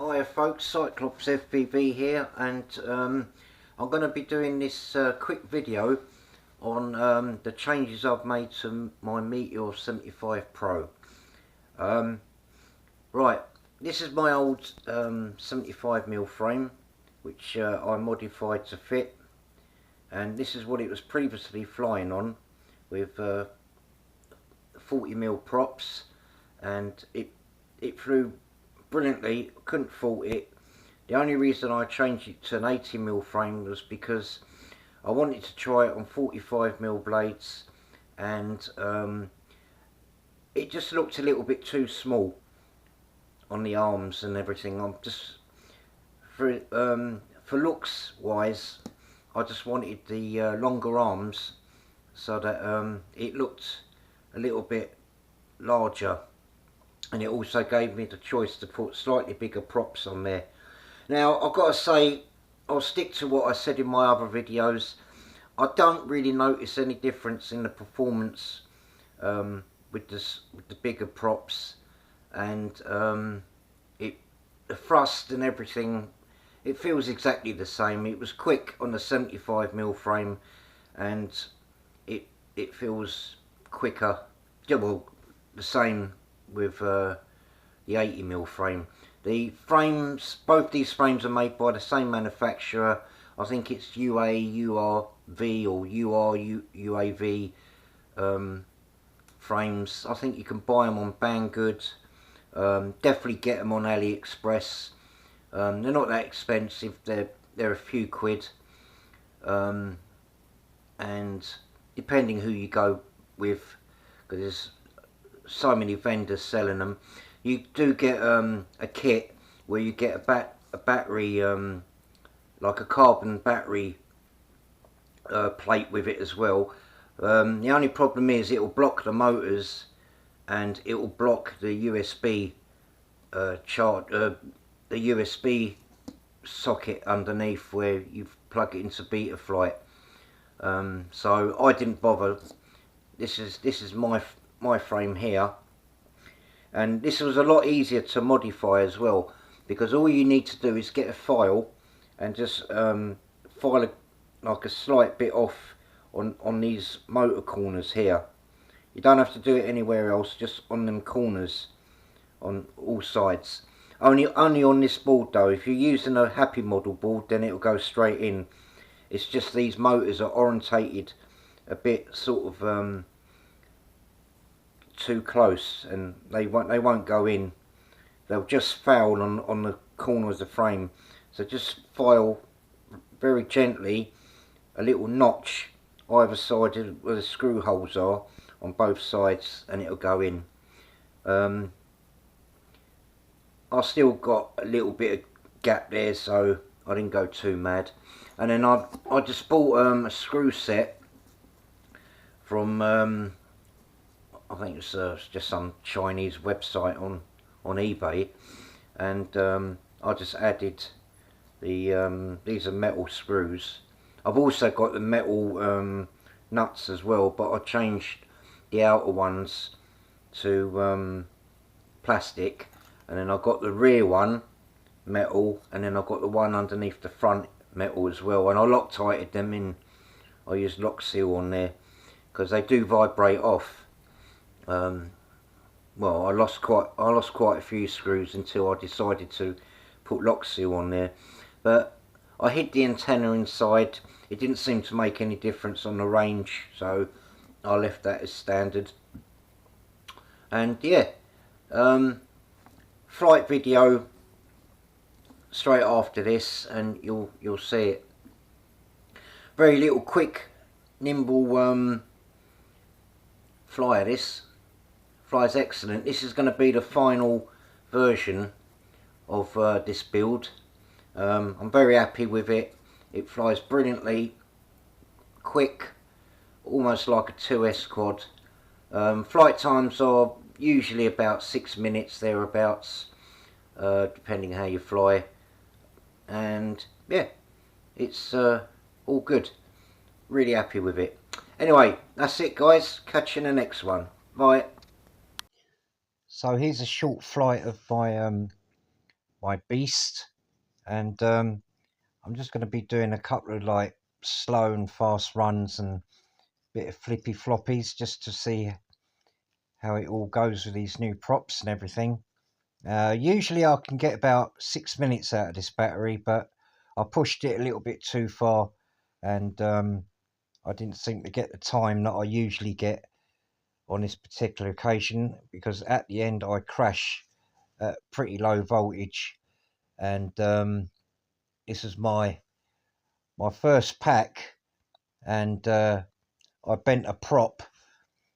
Hiya folks, Cyclops FPV here, and I'm going to be doing this quick video on the changes I've made to my Meteor 75 Pro. Right, this is my old 75mm frame, which I modified to fit, and this is what it was previously flying on with 40mm props, and it flew brilliantly, couldn't fault it. The only reason I changed it to an 80mm frame was because I wanted to try it on 45mm blades, and it just looked a little bit too small on the arms and everything. I'm just for looks wise, I just wanted the longer arms so that it looked a little bit larger, and it also gave me the choice to put slightly bigger props on there. Now I've got to say, I'll stick to what I said in my other videos. I don't really notice any difference in the performance with the bigger props, and the thrust and everything, it feels exactly the same. It was quick on the 75mm frame, and it feels quicker, well, the same with the 80mm frame. The frames, both these frames are made by the same manufacturer. I think it's UAV or UAV frames. I think you can buy them on Banggood. Definitely get them on AliExpress. They're not that expensive. They're a few quid. And depending who you go with, because there's so many vendors selling them, you do get a kit where you get a battery, like a carbon battery plate with it as well. The only problem is it will block the motors, and it will block the USB the USB socket underneath where you plug it into Betaflight. So I didn't bother. This is my frame here, and this was a lot easier to modify as well, because all you need to do is get a file and just file like a slight bit off on these motor corners here. You don't have to do it anywhere else, just on them corners on all sides. Only on this board though. If you're using a Happy Model board, then it'll go straight in. It's just these motors are orientated a bit sort of too close, and they won't go in. They'll just foul on the corner of the frame. So just file very gently a little notch either side of where the screw holes are on both sides, and it'll go in. I still got a little bit of gap there, so I didn't go too mad. And then I just bought a screw set from I think it's just some Chinese website on eBay, and I just added the these are metal screws. I've also got the metal nuts as well, but I changed the outer ones to plastic, and then I've got the rear one metal, and then I've got the one underneath the front metal as well, and I Loctited them in. I used lock seal on there because they do vibrate off. Well, I lost quite a few screws until I decided to put lock seal on there, but I hid the antenna inside. It didn't seem to make any difference on the range, so I left that as standard. And yeah, flight video straight after this, and you'll see it. Very little quick nimble flyer. This flies excellent. This is going to be the final version of this build. I'm very happy with it. It flies brilliantly, quick, almost like a 2S quad. Flight times are usually about 6 minutes thereabouts, depending how you fly. And yeah, it's all good. Really happy with it. Anyway, that's it guys. Catch you in the next one. Bye. So here's a short flight of my my beast, and I'm just going to be doing a couple of like slow and fast runs and a bit of flippy floppies just to see how it all goes with these new props and everything. Usually I can get about 6 minutes out of this battery, but I pushed it a little bit too far, and I didn't seem to get the time that I usually get on this particular occasion, because at the end I crash at pretty low voltage, and this is my first pack, and I bent a prop,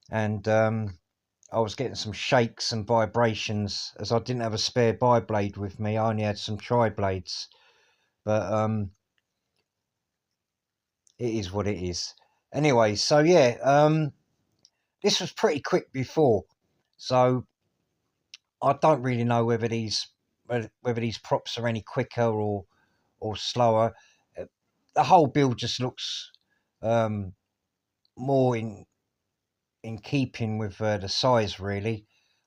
and I was getting some shakes and vibrations as I didn't have a spare bi-blade with me. I only had some tri-blades, but it is what it is. Anyway, so yeah, this was pretty quick before, so I don't really know whether these props are any quicker or slower. The whole build just looks more in keeping with the size, really.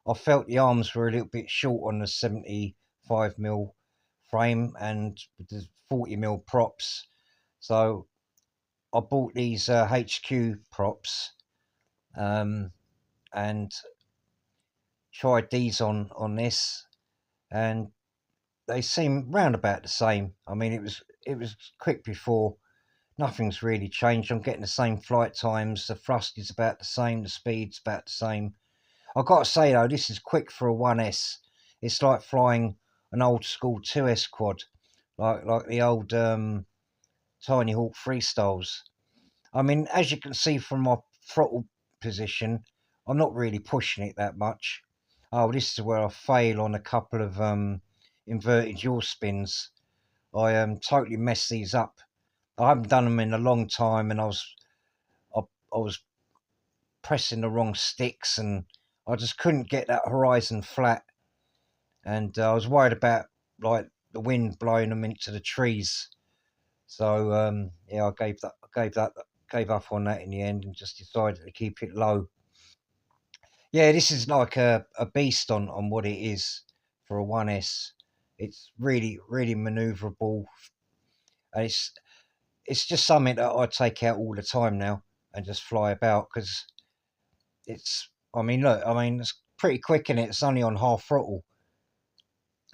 I felt the arms were a little bit short on the 75mm frame and with the 40mm props, so I bought these HQprops and tried these on this, and they seem round about the same. I mean, it was quick before. Nothing's really changed. I'm getting the same flight times. The thrust is about the same. The speed's about the same. I've got to say though, this is quick for a 1S. It's like flying an old school 2S quad, like the old Tiny Hawk freestyles. I mean, as you can see from my throttle position, I'm not really pushing it that much. Oh, this is where I fail on a couple of inverted yaw spins. I totally messed these up. I haven't done them in a long time, and I was pressing the wrong sticks, and I just couldn't get that horizon flat, and I was worried about like the wind blowing them into the trees. So yeah, I gave up on that in the end, and just decided to keep it low. Yeah, this is like a beast on what it is for a 1S. It's really maneuverable, and it's just something that I take out all the time now and just fly about, because it's, I mean, look, I mean, it's pretty quick in it. It's only on half throttle,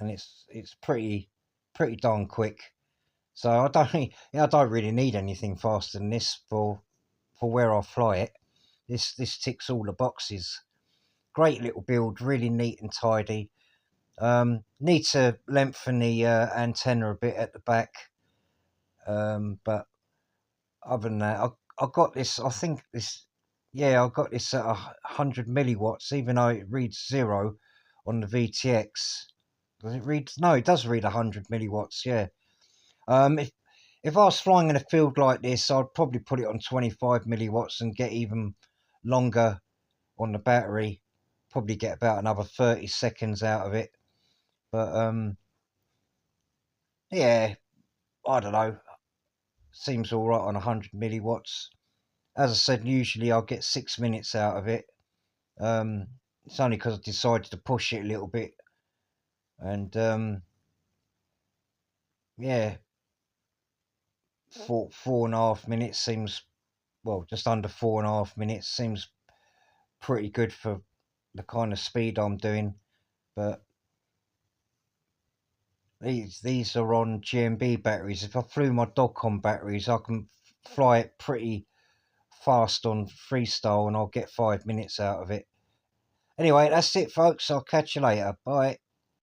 and it's pretty darn quick. So I don't really need anything faster than this for where I fly it. This ticks all the boxes. Great little build, really neat and tidy. Need to lengthen the antenna a bit at the back, but other than that, I got this. I think this, yeah, I got this at 100 milliwatts, even though it reads 0 on the VTX. Does it read? No, it does read 100 milliwatts. Yeah. If I was flying in a field like this, I'd probably put it on 25 milliwatts and get even longer on the battery. Probably get about another 30 seconds out of it. But yeah, I don't know. Seems all right on 100 milliwatts. As I said, usually I'll get 6 minutes out of it. It's only because I decided to push it a little bit, and yeah, 4.5 minutes seems, well, just under 4.5 minutes seems pretty good for the kind of speed I'm doing. But these are on GMB batteries. If I flew my Dogcom batteries, I can fly it pretty fast on freestyle, and I'll get 5 minutes out of it. Anyway, that's it, folks. I'll catch you later. Bye.